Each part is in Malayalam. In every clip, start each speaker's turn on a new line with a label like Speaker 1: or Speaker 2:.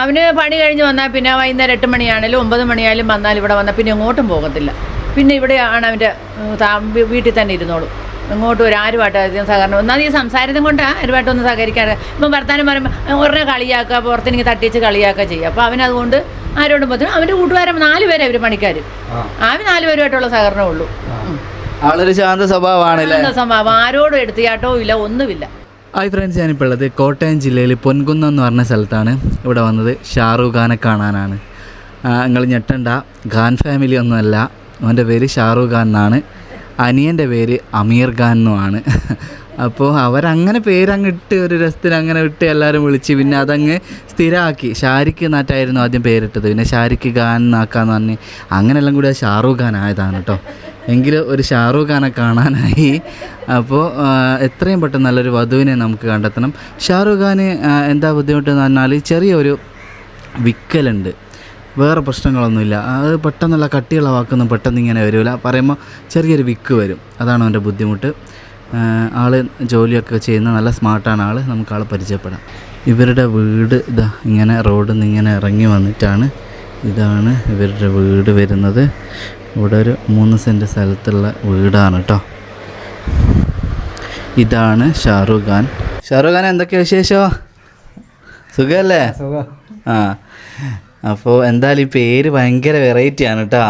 Speaker 1: അവന് പണി കഴിഞ്ഞ് വന്നാൽ പിന്നെ വൈകുന്നേരം 8 മണിയാണെങ്കിലും 9 മണിയായാലും വന്നാൽ ഇവിടെ വന്നാൽ പിന്നെ എങ്ങോട്ടും പോകത്തില്ല. പിന്നെ ഇവിടെയാണ് അവൻ്റെ വീട്ടിൽ തന്നെ ഇരുന്നോളും. ഇങ്ങോട്ടും ആരുമായിട്ട് അധികം സഹകരണം ഒന്നാമത് ഈ സംസാരത്തും കൊണ്ട് ആരുമായിട്ടൊന്നും സഹകരിക്കാറ്. ഇപ്പം വർത്താനം പറയുമ്പോൾ ഉടനെ കളിയാക്കുക, പുറത്തെനിക്ക് തട്ടിച്ച് കളിയാക്കുക ചെയ്യുക. അപ്പോൾ അവനതുകൊണ്ട് ആരോടും പറ്റും. അവൻ്റെ കൂട്ടുകാരൻ 4 പേരെ അവർ പണിക്കാർ. അവന് 4 പേരുമായിട്ടുള്ള സഹകരണമേ ഉള്ളൂ.
Speaker 2: ആളൊരു ശാന്ത
Speaker 1: സ്വഭാവം, ആരോടും എടുത്തിയാട്ടവും ഇല്ല, ഒന്നുമില്ല.
Speaker 2: ഹായ് ഫ്രണ്ട്സ്, ഞാനിപ്പോൾ ഉള്ളത് കോട്ടയം ജില്ലയിൽ പൊൻകുന്നം എന്ന് പറഞ്ഞ സ്ഥലത്താണ്. ഇവിടെ വന്നത് ഷാറൂഖ് ഖാനെ കാണാനാണ്. നിങ്ങൾ ഞെട്ടണ്ട, ഖാൻ ഫാമിലി ഒന്നുമല്ല. അവൻ്റെ പേര് ഷാറൂഖ് ഖാൻ എന്നാണ്. അനിയൻ്റെ പേര് അമീർ ഖാൻ എന്നുമാണ്. അപ്പോൾ അവരങ്ങനെ പേരങ്ങ് ഇട്ട് ഒരു രസത്തിന് അങ്ങനെ ഇട്ട് എല്ലാവരും വിളിച്ച് പിന്നെ അതങ്ങ് സ്ഥിരമാക്കി. ഷാരിഖ് എന്നായിട്ടായിരുന്നു ആദ്യം പേരിട്ടത്, പിന്നെ ഷാരിഖ് ഖാൻ എന്നാക്കാന്ന് പറഞ്ഞ് അങ്ങനെയെല്ലാം കൂടി ഷാറൂഖ് ഖാൻ ആയതാണ് കേട്ടോ. എങ്കിലും ഒരു ഷാറൂഖ് ഖാനെ കാണാനായി. അപ്പോൾ എത്രയും പെട്ടെന്ന് നല്ലൊരു വധുവിനെ നമുക്ക് കണ്ടെത്തണം. ഷാറൂഖ് ഖാന് എന്താ ബുദ്ധിമുട്ടെന്ന് പറഞ്ഞാൽ ചെറിയൊരു വിക്കലുണ്ട്, വേറെ പ്രശ്നങ്ങളൊന്നുമില്ല. അത് പെട്ടെന്നുള്ള കട്ടിയുള്ള വാക്കൊന്നും പെട്ടെന്ന് ഇങ്ങനെ വരില്ല. പറയുമ്പോൾ ചെറിയൊരു വിക്ക് വരും, അതാണ് അവൻ്റെ ബുദ്ധിമുട്ട്. ആൾ ജോലിയൊക്കെ ചെയ്യുന്ന നല്ല സ്മാർട്ടാണ് ആൾ. നമുക്ക് ആൾ പരിചയപ്പെടാം. ഇവരുടെ വീട് ഇതാ ഇങ്ങനെ റോഡിൽ നിന്ന് ഇങ്ങനെ ഇറങ്ങി വന്നിട്ടാണ്. ഇതാണ് ഇവരുടെ വീട് വരുന്നത്. ഇവിടെ ഒരു 3 സെൻറ്റ് സ്ഥലത്തുള്ള വീടാണ് കേട്ടോ. ഇതാണ് ഷാറൂഖ് ഖാൻ. ഷാറൂഖ് ഖാൻ എന്തൊക്കെയാണ് വിശേഷമോ? സുഖമല്ലേ? ആ, അപ്പോൾ എന്തായാലും ഈ പേര് ഭയങ്കര വെറൈറ്റിയാണ് കേട്ടോ.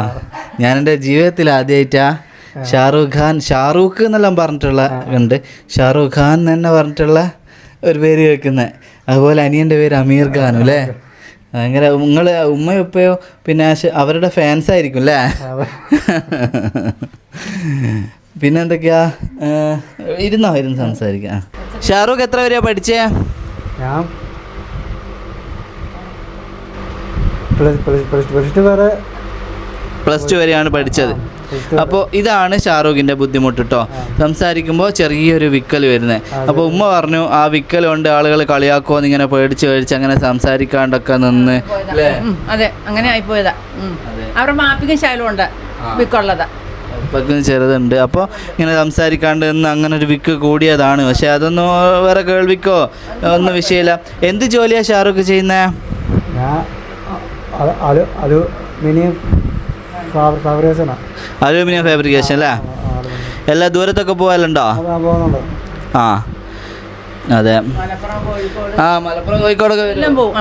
Speaker 2: ഞാൻ എൻ്റെ ജീവിതത്തിൽ ആദ്യമായിട്ടാണ് ഷാറൂഖ് ഖാൻ, ഷാറൂഖ് എന്നെല്ലാം പറഞ്ഞിട്ടുള്ള ഉണ്ട്, ഷാറൂഖ് ഖാൻ തന്നെ പറഞ്ഞിട്ടുള്ള ഒരു പേര് കേൾക്കുന്നത്. അതുപോലെ അനിയൻ്റെ പേര് അമീർ ഖാനും അല്ലേ? ഭയങ്കര നിങ്ങൾ ഉമ്മയോ ഉപ്പയോ പിന്നെ അവരുടെ ഫാൻസ് ആയിരിക്കും അല്ലേ? പിന്നെ എന്തൊക്കെയാ, ഇരുന്ന് സംസാരിക്കാം. ഷാറൂഖ് എത്ര വരെയാണ് പഠിച്ചേ?
Speaker 3: ഞാൻ
Speaker 2: പ്ലസ് ടു വരെയാണ് പഠിച്ചത്. അപ്പോൾ ഇതാണ് ഷാറൂഖിൻ്റെ ബുദ്ധിമുട്ട് കേട്ടോ. സംസാരിക്കുമ്പോൾ ചെറിയൊരു വിക്കൽ വരുന്നത്. അപ്പോൾ ഉമ്മ പറഞ്ഞു ആ വിക്കൽ കൊണ്ട് ആളുകൾ കളിയാക്കുമോ ഇങ്ങനെ പേടിച്ച് അങ്ങനെ സംസാരിക്കാണ്ടൊക്കെ നിന്ന്.
Speaker 1: അതെ, അങ്ങനെ ആയിപ്പോയതാ. അവരുടെ മാപ്പിക്കും ശൈലമുണ്ട്, വിക്കുള്ളതാ,
Speaker 2: ഇപ്പം ചെറുതുണ്ട്. അപ്പോൾ ഇങ്ങനെ സംസാരിക്കാണ്ട് നിന്ന് അങ്ങനെ ഒരു വിക്ക് കൂടിയതാണ്. പക്ഷെ അതൊന്നും വേറെ കേൾവിക്കോ ഒന്നും വിഷയമില്ല. എന്ത് ജോലിയാണ് ഷാറൂഖ് ചെയ്യുന്നത്? അലൂമിനിയം ഫാബ്രിക്കേഷൻ അല്ലേ? എല്ലാ ദൂരത്തൊക്കെ പോകാറുണ്ടോ? ആ അതെ. ആ, മലപ്പുറം കോഴിക്കോടൊക്കെ
Speaker 1: എല്ലാം പോവും.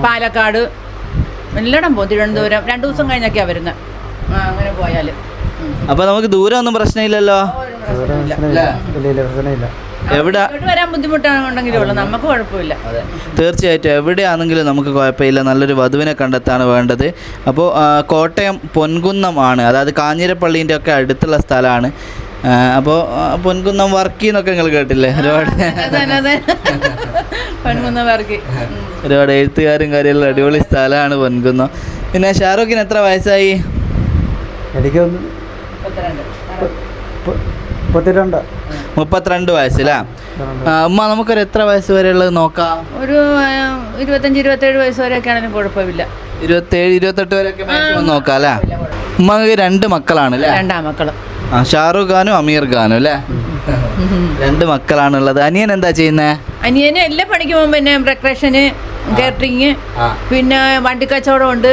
Speaker 1: പാലക്കാട് എല്ലായിടം പോകും. തിരുവനന്തപുരം 2 ദിവസം കഴിഞ്ഞൊക്കെയാണ് വരുന്നത്. അങ്ങനെ പോയാൽ
Speaker 2: അപ്പോൾ നമുക്ക് ദൂരം ഒന്നും പ്രശ്നമില്ലല്ലോ. എവിടെ
Speaker 1: വരാൻ ബുദ്ധിമുട്ടാണെന്നുണ്ടെങ്കിലേ ഉള്ളൂ, നമുക്ക് കുഴപ്പമില്ല.
Speaker 2: തീർച്ചയായിട്ടും എവിടെയാണെങ്കിലും നമുക്ക് കുഴപ്പമില്ല. നല്ലൊരു വധുവിനെ കണ്ടെത്താണ് വേണ്ടത്. അപ്പോൾ കോട്ടയം പൊൻകുന്നം ആണ്, അതായത് കാഞ്ഞിരപ്പള്ളീൻ്റെ ഒക്കെ അടുത്തുള്ള സ്ഥലമാണ്. അപ്പോൾ പൊൻകുന്നം വർക്കി എന്നൊക്കെ നിങ്ങൾ കേട്ടില്ലേ? ഒരുപാട് എഴുത്തുകാരും കാര്യമുള്ള അടിപൊളി സ്ഥലമാണ് പൊൻകുന്നം. പിന്നെ ഷാറൂഖിന് എത്ര വയസ്സായി?
Speaker 3: എനിക്ക്
Speaker 2: 32 വയസ്സിലാ. അമ്മ നമുക്കൊരു എത്ര വയസ്സ് വരെ ഉള്ളത് നോക്കാം?
Speaker 1: ഒരു 25-27 വയസ്സ് വരെയൊക്കെ ആണെങ്കിലും കുഴപ്പമില്ല.
Speaker 2: 27-28 വരെയൊക്കെ മാക്സിമം നോക്കാം അല്ലേ? ഉമ്മക്ക് 2 മക്കളാണ് അല്ലേ?
Speaker 1: 2 മക്കള്.
Speaker 2: ഷാറൂഖ് ഖാനും അമീർ ഖാനും അല്ലേ? 2 മക്കളാണുള്ളത്. അനിയൻ എന്താ ചെയ്യുന്നത്?
Speaker 1: അനിയന് എല്ലാ പണിക്ക് പോകും. പിന്നെ ഡെക്കറേഷന്, കാറ്ററിങ്, പിന്നെ വണ്ടി കച്ചവടം ഉണ്ട്,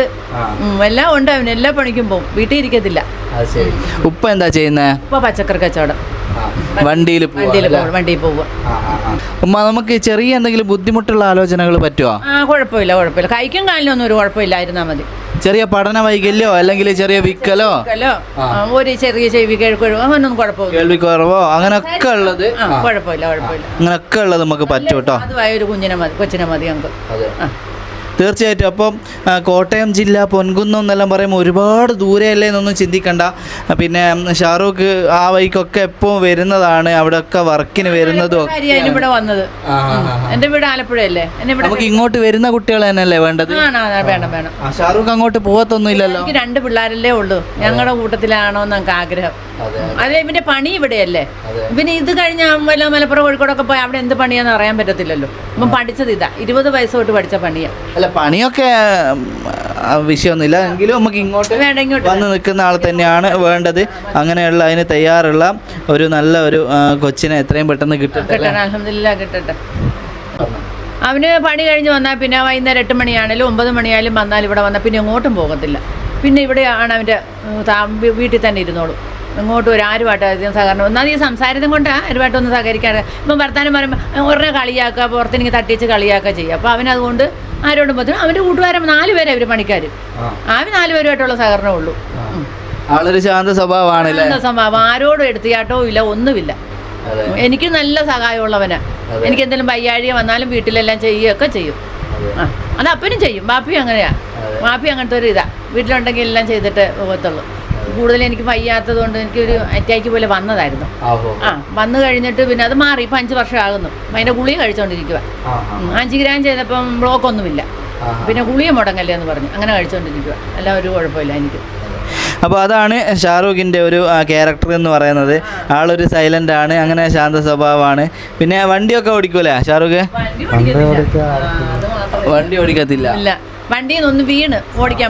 Speaker 1: എല്ലാം ഉണ്ട്. അവന് എല്ലാ പണിക്കും പോകും, വീട്ടിൽ ഇരിക്കത്തില്ല.
Speaker 2: ഉപ്പ എന്താ ചെയ്യുന്നത്?
Speaker 1: ഉപ്പ പച്ചക്കറി കച്ചവടം,
Speaker 2: വണ്ടിയിൽ
Speaker 1: പോവുക.
Speaker 2: ഉമ്മ നമുക്ക് ചെറിയ എന്തെങ്കിലും ബുദ്ധിമുട്ടുള്ള ആലോചനകൾ പറ്റുമോ?
Speaker 1: കുഴപ്പമില്ല. കൈക്കും കാലിനൊന്നും ഒരു കുഴപ്പമില്ലായിരുന്നാ മതി.
Speaker 2: ചെറിയ പഠന വൈകല്യോ അല്ലെങ്കിൽ ചെറിയ വിക്കലോ,
Speaker 1: ഒരു ചെറിയ ചെവി കേൾക്കുവോ, അങ്ങനൊന്നും കുഴപ്പമില്ല.
Speaker 2: കേൾവിക്കുറവോ അങ്ങനെയൊക്കെ ഉള്ളത്
Speaker 1: കുഴപ്പമില്ല.
Speaker 2: അങ്ങനെയൊക്കെ ഉള്ളത് നമുക്ക് പറ്റും കേട്ടോ.
Speaker 1: അതുമായ ഒരു കൊച്ചിനെ മതി നമുക്ക്.
Speaker 2: തീർച്ചയായിട്ടും. അപ്പം കോട്ടയം ജില്ല പൊൻകുന്നം എന്നെല്ലാം പറയുമ്പോൾ ഒരുപാട് ദൂരെയല്ലേ എന്നൊന്നും ചിന്തിക്കണ്ട. പിന്നെ ഷാറൂഖ് ആ വഴിക്കൊക്കെ എപ്പോൾ വരുന്നതാണ്, അവിടെയൊക്കെ വർക്കിന് വരുന്നതും.
Speaker 1: ഇവിടെ വന്നത് എൻ്റെ വീട് ആലപ്പുഴയല്ലേ.
Speaker 2: നമുക്ക് ഇങ്ങോട്ട് വരുന്ന കുട്ടികൾ തന്നെയല്ലേ വേണ്ടത്?
Speaker 1: വേണം.
Speaker 2: ഷാറൂഖ് അങ്ങോട്ട് പോകത്തൊന്നും ഇല്ലല്ലോ.
Speaker 1: എനിക്ക് 2 പിള്ളേരല്ലേ ഉള്ളൂ. ഞങ്ങളുടെ കൂട്ടത്തിലാണോ നമുക്ക് ആഗ്രഹം. അതെ, ഇവന്റെ പണി ഇവിടെയല്ലേ. പിന്നെ ഇത് കഴിഞ്ഞ വല്ല മലപ്പുറം കോഴിക്കോടൊക്കെ പോയി അവിടെ എന്ത് പണിയാന്ന് അറിയാൻ പറ്റത്തില്ലല്ലോ. ഇപ്പം പഠിച്ചത് ഇതാ, 20 വയസ്സ് തൊട്ട് പഠിച്ച പണിയാ.
Speaker 2: അല്ല, പണിയൊക്കെ വിഷയമൊന്നുമില്ല. എങ്കിലും നമുക്ക് ഇങ്ങോട്ട് വന്ന് നിൽക്കുന്ന ആൾ തന്നെയാണ് വേണ്ടത്. അങ്ങനെയുള്ള അതിന് തയ്യാറുള്ള ഒരു നല്ല ഒരു കൊച്ചിനെ എത്രയും പെട്ടെന്ന് കിട്ടട്ടെ.
Speaker 1: അൽഹംദുലില്ലാ കിട്ടട്ടെ. അവന് പണി കഴിഞ്ഞ് വന്നാൽ പിന്നെ വൈകുന്നേരം 8 മണിയാണെങ്കിലും 9 മണിയായാലും വന്നാൽ ഇവിടെ വന്നാൽ പിന്നെ എങ്ങോട്ടും പോകത്തില്ല. പിന്നെ ഇവിടെയാണ് അവൻ്റെ വീട്ടിൽ തന്നെ ഇരുന്നോളും. ഇങ്ങോട്ടും ആരുമായിട്ട് അധികം സഹകരണം ഒന്നാമത് ഈ സംസാരിതം കൊണ്ട് ആരുമായിട്ടൊന്നും സഹകരിക്കാറ്. ഇപ്പം വർത്താനം പറയുമ്പോൾ ഉടനെ കളിയാക്കുക, പുറത്തെനിക്ക് തട്ടിച്ച് കളിയാക്കുക ചെയ്യുക. അപ്പോൾ അവനതുകൊണ്ട് ആരോടും പറ്റും. അവൻ്റെ കൂട്ടുകാരൻ 4 പേരെ അവർ പണിക്കാർ. അവന് 4 പേരുമായിട്ടുള്ള സഹകരണമേ ഉള്ളൂ.
Speaker 2: ആളൊരു ശാന്ത സ്വഭാവമാണല്ലേ?
Speaker 1: ശാന്ത സ്വഭാവം, ആരോടും എടുത്തിയാട്ടവും ഇല്ല, ഒന്നുമില്ല. എനിക്ക് നല്ല സഹായമുള്ളവനാ. എനിക്ക് എന്തെങ്കിലും വയ്യാഴിക വന്നാലും വീട്ടിലെല്ലാം ചെയ്യുകയൊക്കെ ചെയ്യും. അത് അപ്പനും ചെയ്യും. ബാപ്പിയും അങ്ങനെയാ. ബാപ്പി അങ്ങനത്തെ ഒരു ഇതാ. വീട്ടിലുണ്ടെങ്കിൽ എല്ലാം ചെയ്തിട്ട് പോകത്തുള്ളൂ. കൂടുതൽ എനിക്ക് വയ്യാത്തത് കൊണ്ട് എനിക്കൊരു അറ്റാക്ക് പോലെ വന്നതായിരുന്നു. വന്നു കഴിഞ്ഞിട്ട് പിന്നെ അത് മാറി. ഇപ്പം 5 വർഷം ആകുന്നു. അതിൻ്റെ ഗുളിക കഴിച്ചുകൊണ്ടിരിക്കുക. 5 ഗ്രാം ചെയ്തപ്പം ബ്ലോക്കൊന്നുമില്ല. പിന്നെ ഗുളിക മുടങ്ങല്ലേ എന്ന് പറഞ്ഞു അങ്ങനെ കഴിച്ചുകൊണ്ടിരിക്കുക. എല്ലാം ഒരു കുഴപ്പമില്ല എനിക്ക്.
Speaker 2: അപ്പോൾ അതാണ് ഷാറൂഖിൻ്റെ ഒരു ക്യാരക്ടർ എന്ന് പറയുന്നത്. ആളൊരു സൈലൻ്റ് ആണ്, അങ്ങനെ ശാന്ത സ്വഭാവമാണ്. പിന്നെ വണ്ടിയൊക്കെ ഓടിക്കൂലേ ഷാറൂഖ്? വണ്ടി ഓടിക്കത്തില്ല.
Speaker 1: ഇല്ല, വണ്ടിയിൽ നിന്ന് വീണ്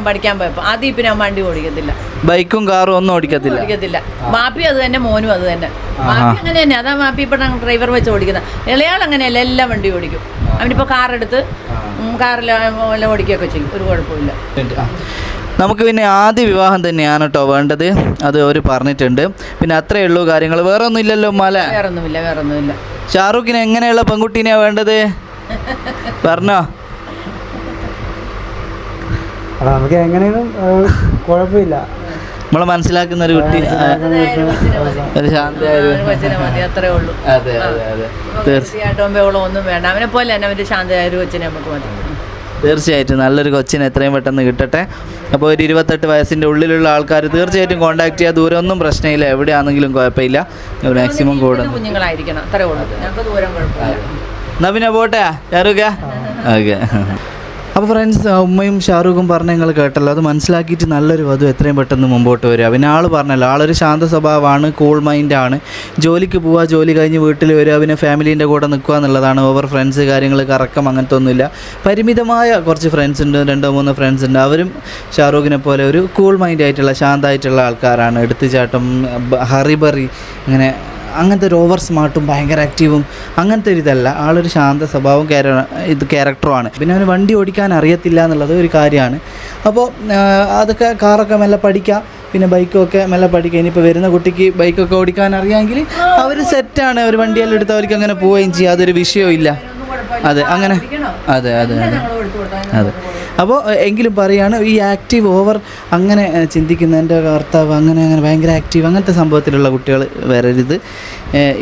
Speaker 1: പഠിക്കാൻ പോയപ്പോൾ ആദ്യം ഇപ്പം ഞാൻ വണ്ടി ഓടിക്കത്തില്ല.
Speaker 2: ബൈക്കും കാറും ഒന്നും ഓടിക്കത്തില്ല.
Speaker 1: ബാപ്പി അത് തന്നെ, മോനും അത് തന്നെ. ബാപ്പി അങ്ങനെ തന്നെ. അതാ ബാപ്പി ഇപ്പം ഡ്രൈവർ വെച്ച് ഓടിക്കുന്നത്. ഇളയാൾ അങ്ങനെയല്ല, എല്ലാം വണ്ടി ഓടിക്കും. അവനിപ്പോൾ കാറെടുത്ത് കാറിൽ എല്ലാം ഓടിക്കുകയൊക്കെ ചെയ്യും. ഒരു കുഴപ്പമില്ല.
Speaker 2: നമുക്ക് പിന്നെ ആദ്യ വിവാഹം തന്നെയാണ് കേട്ടോ വേണ്ടത്. അത് അവർ പറഞ്ഞിട്ടുണ്ട്. പിന്നെ അത്രയേ ഉള്ളൂ കാര്യങ്ങൾ, വേറെ ഒന്നും ഇല്ലല്ലോ മല?
Speaker 1: വേറൊന്നുമില്ല.
Speaker 2: ഷാറൂഖിന് എങ്ങനെയുള്ള പെൺകുട്ടീനെയാണ് വേണ്ടത് പറഞ്ഞോ?
Speaker 3: നമുക്ക് എങ്ങനെയും കുഴപ്പമില്ല.
Speaker 2: നമ്മളെ മനസ്സിലാക്കുന്ന ഒരു കുട്ടി, ഒരു ശാന്തയായ
Speaker 1: മതി, അത്രേ ഉള്ളൂ.
Speaker 2: അതെ അതെ അതെ,
Speaker 1: തീർച്ചയായിട്ടും ബഹളം ഒന്നും വേണ്ട. അവനെ പോലെ തന്നെ അവൻ്റെ ശാന്തയായ ഒരു കൊച്ചിനെ നമുക്ക് മതി.
Speaker 2: തീർച്ചയായിട്ടും നല്ലൊരു കൊച്ചിനെ എത്രയും പെട്ടെന്ന് കിട്ടട്ടെ. അപ്പോൾ ഒരു 28 വയസ്സിൻ്റെ ഉള്ളിലുള്ള ആൾക്കാർ തീർച്ചയായിട്ടും കോൺടാക്ട് ചെയ്യുക. ദൂരമൊന്നും പ്രശ്നമില്ല, എവിടെയാണെങ്കിലും കുഴപ്പമില്ല. മാക്സിമം കൂടും
Speaker 1: കുഞ്ഞുങ്ങളായിരിക്കണം, അത്രേ ഉള്ളൂ. ഞങ്ങൾക്ക് ദൂരം കുഴപ്പമില്ല.
Speaker 2: എന്നാൽ പിന്നെ പോട്ടെ ഷാറൂഖ്. ഓക്കെ. അപ്പോൾ ഫ്രണ്ട്സ്, ഉമ്മയും ഷാറൂഖും പറഞ്ഞ നിങ്ങൾ കേട്ടല്ലോ. അത് മനസ്സിലാക്കിയിട്ട് നല്ലൊരു വധു എത്രയും പെട്ടെന്ന് മുമ്പോട്ട് വരിക. പിന്നെ ആൾ പറഞ്ഞല്ലോ, ആളൊരു ശാന്ത സ്വഭാവമാണ്, കൂൾ മൈൻഡാണ്. ജോലിക്ക് പോവുക, ജോലി കഴിഞ്ഞ് വീട്ടിൽ വരിക, പിന്നെ ഫാമിലീൻ്റെ കൂടെ നിൽക്കുക എന്നുള്ളതാണ്. ഓവർ ഫ്രണ്ട്സ് കാര്യങ്ങൾ കറക്കം അങ്ങനത്തെ ഒന്നുമില്ല. പരിമിതമായ കുറച്ച് ഫ്രണ്ട്സ് ഉണ്ട്, 2-3 ഫ്രണ്ട്സ് ഉണ്ട്. അവരും ഷാറൂഖിനെ പോലെ ഒരു കൂൾ മൈൻഡായിട്ടുള്ള ശാന്തമായിട്ടുള്ള ആൾക്കാരാണ്. എടുത്തുചാട്ടം, ഹറിബറി, അങ്ങനത്തെ ഒരു ഓവർ സ്മാർട്ടും ഭയങ്കര ആക്റ്റീവും അങ്ങനത്തെ ഒരു ഇതല്ല. ആളൊരു ശാന്ത സ്വഭാവം ക്യാരക്ടറുമാണ്. പിന്നെ അവന് വണ്ടി ഓടിക്കാൻ അറിയത്തില്ല എന്നുള്ളത് ഒരു കാര്യമാണ്. അപ്പോൾ അതൊക്കെ കാറൊക്കെ മെല്ലെ പഠിക്കാം, പിന്നെ ബൈക്കൊക്കെ മെല്ലെ പഠിക്കാം. ഇനിയിപ്പോൾ വരുന്ന കുട്ടിക്ക് ബൈക്കൊക്കെ ഓടിക്കാൻ അറിയാമെങ്കിൽ അവർ സെറ്റാണ്. അവർ വണ്ടിയെല്ലാം എടുത്ത് അവർക്ക് അങ്ങനെ പോവുകയും ചെയ്യും, അതൊരു വിഷയവും ഇല്ല. അതെ, അങ്ങനെ അതെ അതെ അതെ അതെ. അപ്പോൾ എങ്കിലും പറയുകയാണ്, ഈ ആക്റ്റീവ് ഓവർ അങ്ങനെ ചിന്തിക്കുന്ന എൻ്റെ ഭർത്താവ് അങ്ങനെ ഭയങ്കര ആക്റ്റീവ് അങ്ങനത്തെ സംഭവത്തിലുള്ള കുട്ടികൾ വരരുത്.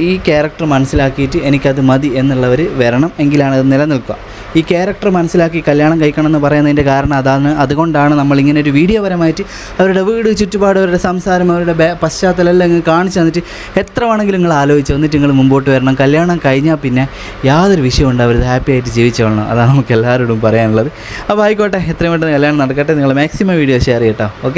Speaker 2: ഈ ക്യാരക്ടർ മനസ്സിലാക്കിയിട്ട് എനിക്കത് മതി എന്നുള്ളവർ വരണം, എങ്കിലാണ് അത് നിലനിൽക്കുക. ഈ ക്യാരക്ടർ മനസ്സിലാക്കി കല്യാണം കഴിക്കണം എന്ന് പറയുന്നതിൻ്റെ കാരണം അതാണ്. അതുകൊണ്ടാണ് നമ്മളിങ്ങനെ ഒരു വീഡിയോ പരമായിട്ട് അവരുടെ വീട്, ചുറ്റുപാട്, അവരുടെ സംസാരം, അവരുടെ പശ്ചാത്തലം എല്ലാം നിങ്ങൾ കാണിച്ചു തന്നിട്ട് എത്ര വേണമെങ്കിലും നിങ്ങൾ ആലോചിച്ച് വന്നിട്ട് നിങ്ങൾ മുമ്പോട്ട് വരണം. കല്യാണം കഴിഞ്ഞാൽ പിന്നെ യാതൊരു വിഷയം ഉണ്ടാവരുത്, ഹാപ്പി ആയിട്ട് ജീവിച്ചോളണം. അതാണ് നമുക്ക് എല്ലാവരോടും പറയാനുള്ളത്. അപ്പോൾ ആയിക്കോട്ടെ, എത്രയും പെട്ടെന്ന് കല്യാണം നടക്കട്ടെ. നിങ്ങൾ മാക്സിമം വീഡിയോ ഷെയർ ചെയ്യട്ടോ. ഓക്കെ.